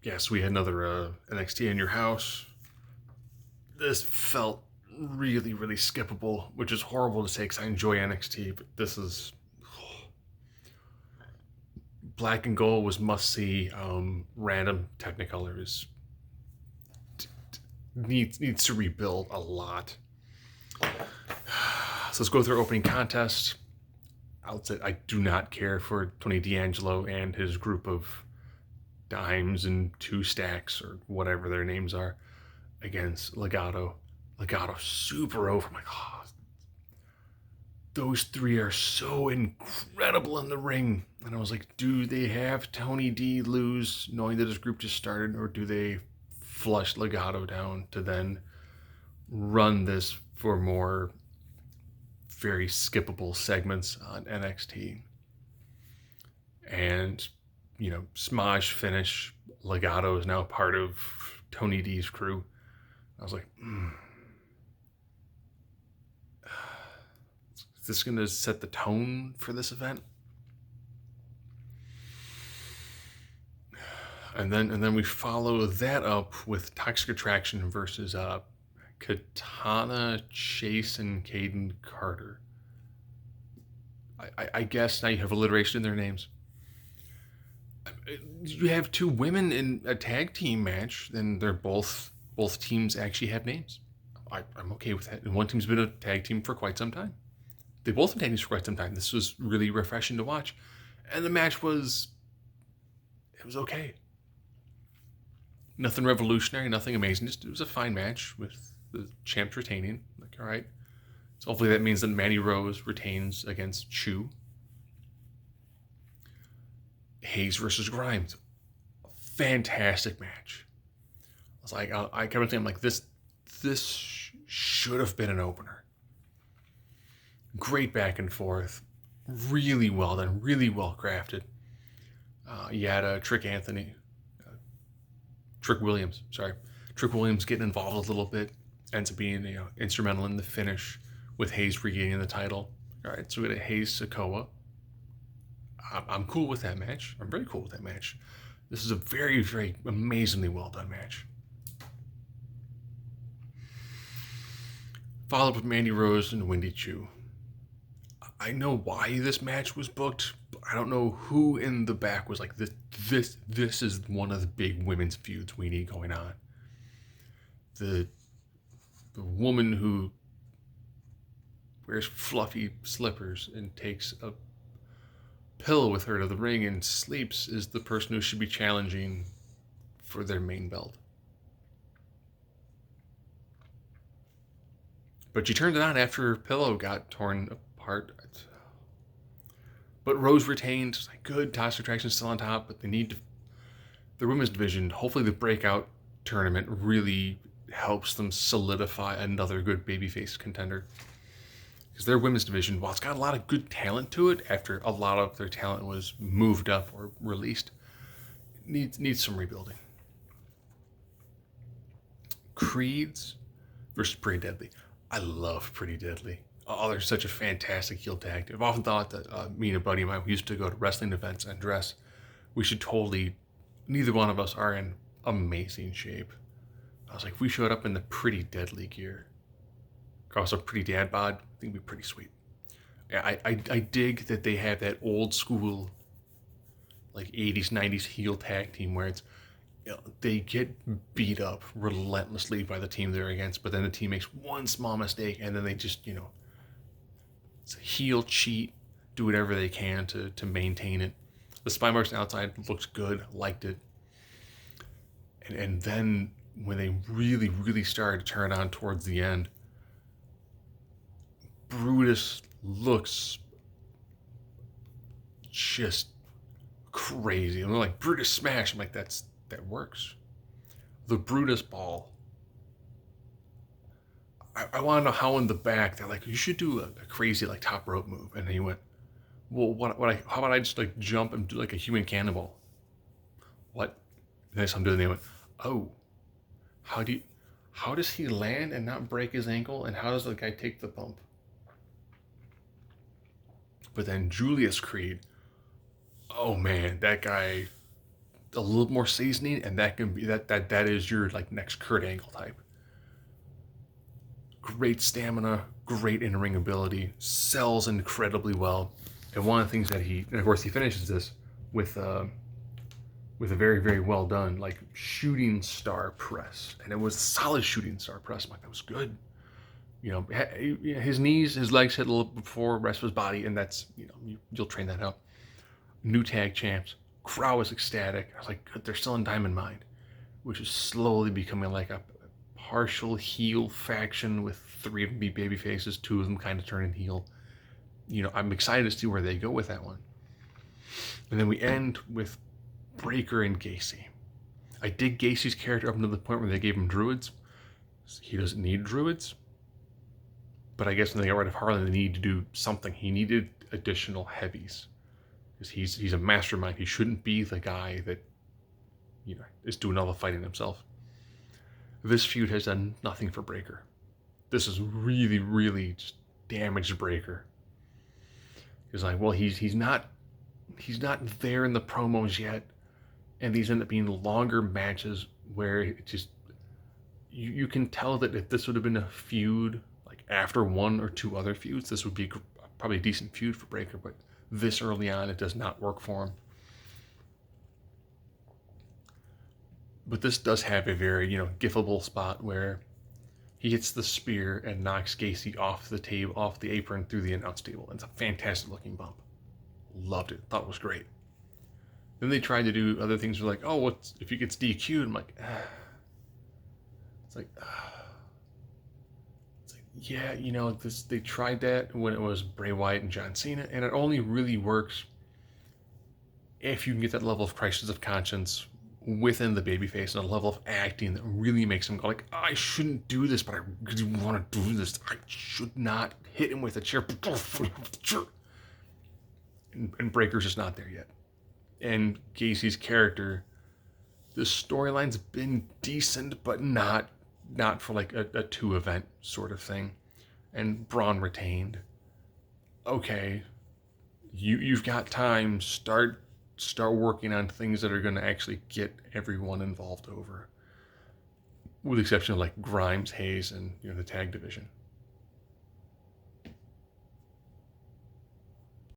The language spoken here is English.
Yes, we had another NXT in your house. This felt really, really skippable, which is horrible to say because I enjoy NXT, but this is Black and Gold was must see. Random Technicolor is needs to rebuild a lot. So let's go through our opening contest. I'll say I do not care for Tony D'Angelo and his group of dimes and two stacks or whatever their names are against Legato. Legato super over. I'm like, oh, those three are so incredible in the ring. And I was like, do they have Tony D lose knowing that his group just started, or do they flush Legato down to then run this for more very skippable segments on NXT? And, Smosh finish. Legato is now part of Tony D's crew. I was like, is this going to set the tone for this event? And then we follow that up with Toxic Attraction versus Katana Chase and Caden Carter. I guess now you have alliteration in their names. You have two women in a tag team match, then they're both teams actually have names. I'm okay with that. And one team's been a tag team for quite some time. They both been tag teams for quite some time. This was really refreshing to watch. And the match was okay. Nothing revolutionary, nothing amazing. Just it was a fine match with the champs retaining. Like, all right. So hopefully that means that Mandy Rose retains against Chu. Hayes versus Grimes. Fantastic match. I was like, I kept thinking, I'm like, this should have been an opener. Great back and forth. Really well done. Really well crafted. You had Trick Williams, Trick Williams getting involved a little bit, ends up being instrumental in the finish with Hayes regaining the title. All right, so we got a Hayes Sokoa. I'm cool with that match. I'm very cool with that match. This is a very, very amazingly well done match. Followed up with Mandy Rose and Wendy Chu. I know why this match was booked, but I don't know who in the back was like, this is one of the big women's feuds we need going on. The woman who wears fluffy slippers and takes a pillow with her to the ring and sleeps is the person who should be challenging for their main belt. But she turned it on after her pillow got torn apart. But Rose retained. Like, good, Toxic Attraction still on top, but they need to. The women's division, hopefully the breakout tournament really helps them solidify another good babyface contender. Because their women's division, while it's got a lot of good talent to it, after a lot of their talent was moved up or released, needs some rebuilding. Creeds versus Pretty Deadly. I love Pretty Deadly. Oh, they're such a fantastic heel tag team. I've often thought that me and a buddy of mine who used to go to wrestling events and dress, we should totally, neither one of us are in amazing shape. I was like, if we showed up in the Pretty Deadly gear, across a Pretty Dad bod, I think it'd be pretty sweet. Yeah, I dig that they have that old school, like 80s, 90s heel tag team where it's, they get beat up relentlessly by the team they're against, but then the team makes one small mistake and then they just, it's a heel cheat, do whatever they can to maintain it. The spine marks outside looks good, liked it. And then when they really, really started to turn on towards the end, Brutus looks just crazy. And they're like, Brutus smash. I'm like, that works. The Brutus ball. I want to know how in the back they're like, you should do a crazy like top rope move. And he went, well, how about I just like jump and do like a human cannonball? What? And that's what I'm doing. They went, oh, how does he land and not break his ankle? And how does the guy take the bump? But then Julius Creed, oh man, that guy a little more seasoning, and that can be that is your like next Kurt Angle type. Great stamina, great in-ring ability, sells incredibly well. And one of the things that and of course he finishes this with with a very, very well done like shooting star press, and it was a solid shooting star press. I'm like, that was good. You know, his knees, his legs hit a little before the rest of his body, and that's, you know, you'll train that out. New tag champs, crowd was ecstatic. I was like, good, they're still in Diamond Mine, which is slowly becoming like a partial heel faction with 3 of them be baby faces, 2 of them kind of turning heel. You know, I'm excited to see where they go with that one. And then we end with Breakker and Gacy. I dig Gacy's character up until the point where they gave him druids. He doesn't need druids. But I guess when they got rid of Harlan, they needed to do something. He needed additional heavies. Because he's a mastermind. He shouldn't be the guy that, you know, is doing all the fighting himself. This feud has done nothing for Breakker. This is really, really just damaged Breakker. It's like, well, he's not there in the promos yet, and these end up being longer matches where it just you can tell that if this would have been a feud like after 1 or 2 other feuds, this would be probably a decent feud for Breakker. But this early on, it does not work for him. But this does have a very, you know, gifable spot where he hits the spear and knocks Gacy off the table, off the apron through the announce table. It's a fantastic looking bump. Loved it. Thought it was great. Then they tried to do other things. Like, oh, what's if he gets DQ'd? I'm like, it's like, yeah, you know, this they tried that when it was Bray Wyatt and John Cena, and it only really works if you can get that level of crisis of conscience within the babyface and a level of acting that really makes him go like, I shouldn't do this, but I really want to do this. I should not hit him with a chair. And Breaker's just not there yet. And Gacy's character, the storyline's been decent, but not for like a 2-event sort of thing. And Braun retained. Okay, you've got time. Start working on things that are going to actually get everyone involved over, with the exception of like Grimes, Hayes, and, you know, the tag division.